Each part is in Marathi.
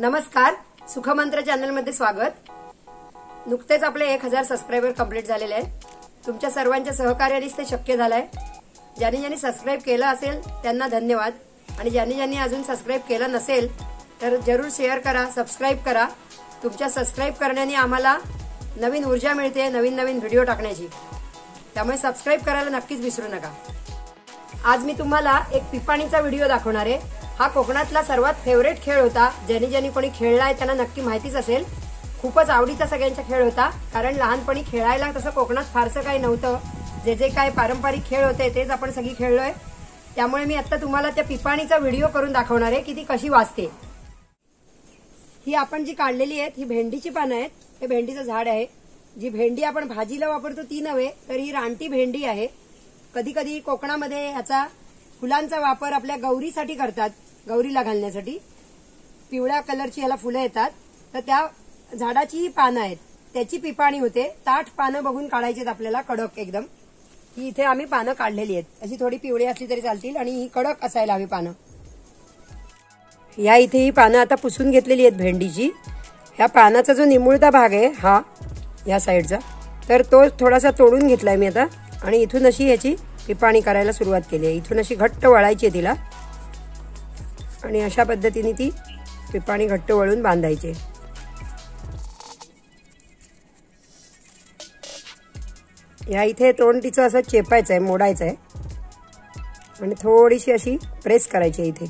नमस्कार, सुखमंत्र चॅनल मध्ये स्वागत। नुकतेच आपले 1000 सबस्क्रायबर कंप्लीट झालेले आहेत। तुमच्या सर्वांच्या सहकार्यानेच ते शक्य झालंय। ज्यांनी सबस्क्राइब केलं असेल त्यांना धन्यवाद आणि ज्यांनी अजून सबस्क्राइब केलं नसेल तर जरूर शेअर करा, सबस्क्राइब करा। तुमच्या सबस्क्राइब करण्याने आम्हाला नवीन ऊर्जा मिळते नवीन व्हिडिओ टाकण्याची। त्यामुळे सबस्क्राइब करायला नक्कीच विसरू नका। आज मी तुम्हाला एक पिपाणीचा व्हिडिओ दाखवणार आहे। हा कोकणातला सर्वात फेवरेट खेळ होता। ज्यांनी कोणी खेळलाय त्यांना नक्की माहितीच असेल। खूपच आवडीचा सगळ्यांचा खेळ होता, कारण लहानपणी खेळायला तसं कोकणात फारसं काही नव्हतं। जे काय पारंपरिक खेळ होते तेच आपण सगळी खेळलोय। त्यामुळे मी आता तुम्हाला त्या पिपाणीचा व्हिडिओ करून दाखवणार आहे की ती कशी वाजते। ही आपण जी काढलेली आहेत ही भेंडीची पानं आहेत। हे भेंडीचं झाड आहे। जी भेंडी आपण भाजीला वापरतो ती नव्हे, तर ही रानटी भेंडी आहे। कधी कधी कोकणामध्ये याचा फुलांचा वापर आपल्या गौरीसाठी करतात, गौरीला घालण्यासाठी। पिवळ्या कलरची याला फुलं येतात, तर त्या झाडाची पानं आहेत, त्याची पिपाणी होते। ताठ पानं बघून काढायची आपल्याला, कडक एकदम। ही इथे आम्ही पानं काढलेली आहेत। अशी थोडी पिवळी असली तरी चालतील आणि ही कडक असायला हवी पानं। या इथे ही पानं आता पुसून घेतलेली आहेत भेंडीची। ह्या पानाचा जो निमुळता भाग आहे हा या साईडचा, तर तो थोडासा तोडून घेतलाय मी आता आणि इथून अशी याची पिपाणी करायला सुरुवात केली आहे। इथून अशी घट्ट वळायची आहे तिला आणि अशा पद्धतीने ती पिपाणी घट्ट वळून बांधायची। या इथे तोंड तिचं असं चेपायचं आहे, मोडायचं आहे आणि थोडीशी अशी प्रेस करायची इथे।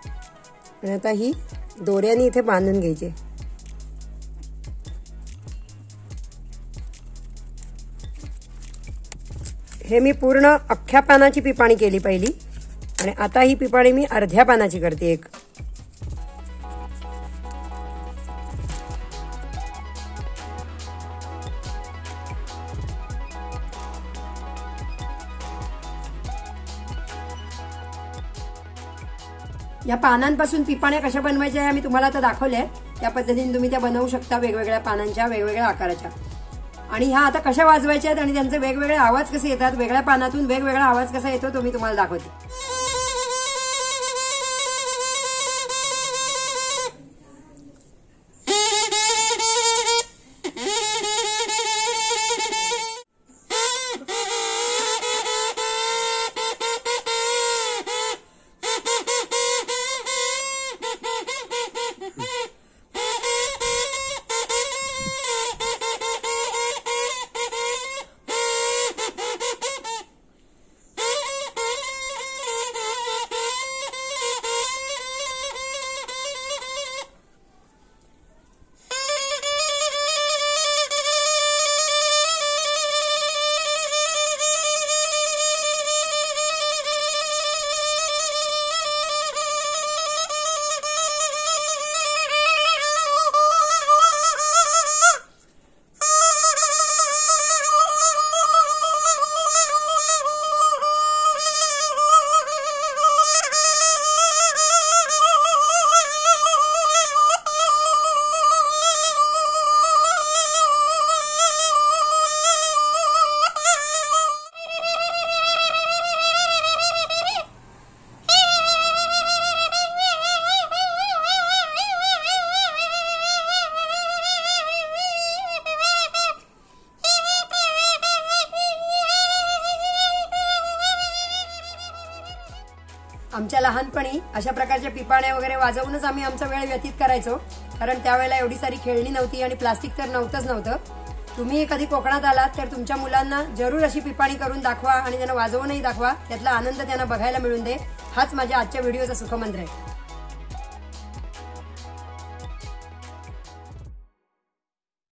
आणि आता ही दोऱ्याने इथे बांधून घ्यायची। हे मी पूर्ण अख्ख्या पानाची पिपाणी केली पहिली आणि आता ही पिपाणी मी अर्ध्या पानाची करते एक। या पानांपासून पिपाण्या कशा बनवायच्या मी तुम्हाला आता दाखवल्या। त्या पद्धतीने तुम्ही त्या बनवू शकता, वेगवेगळ्या पानांच्या, वेगवेगळ्या आकाराच्या। आणि ह्या आता कशा वाजवायच्या आहेत आणि त्यांचे वेगवेगळे आवाज कसे येतात, वेगळ्या पानातून वेगवेगळा आवाज कसा येतो तो मी तुम्हाला दाखवते। आमच्या लहानपणी अशा प्रकारच्या पिपाण्या वगैरे वाजवूनच आम्ही आमचा वेळ व्यतीत करायचो, कारण त्यावेळेला एवढी सारी खेळणी नव्हती आणि प्लास्टिक तर नव्हतं। तुम्ही कधी कोकणात आलात तर तुमच्या मुलांना जरूर अशी पिपाणी करून दाखवा आणि त्यांना वाजवूनही दाखवा। त्यातला आनंद त्यांना बघायला मिळून दे। हाच माझ्या आजच्या व्हिडिओचा सुखमंत्र आहे।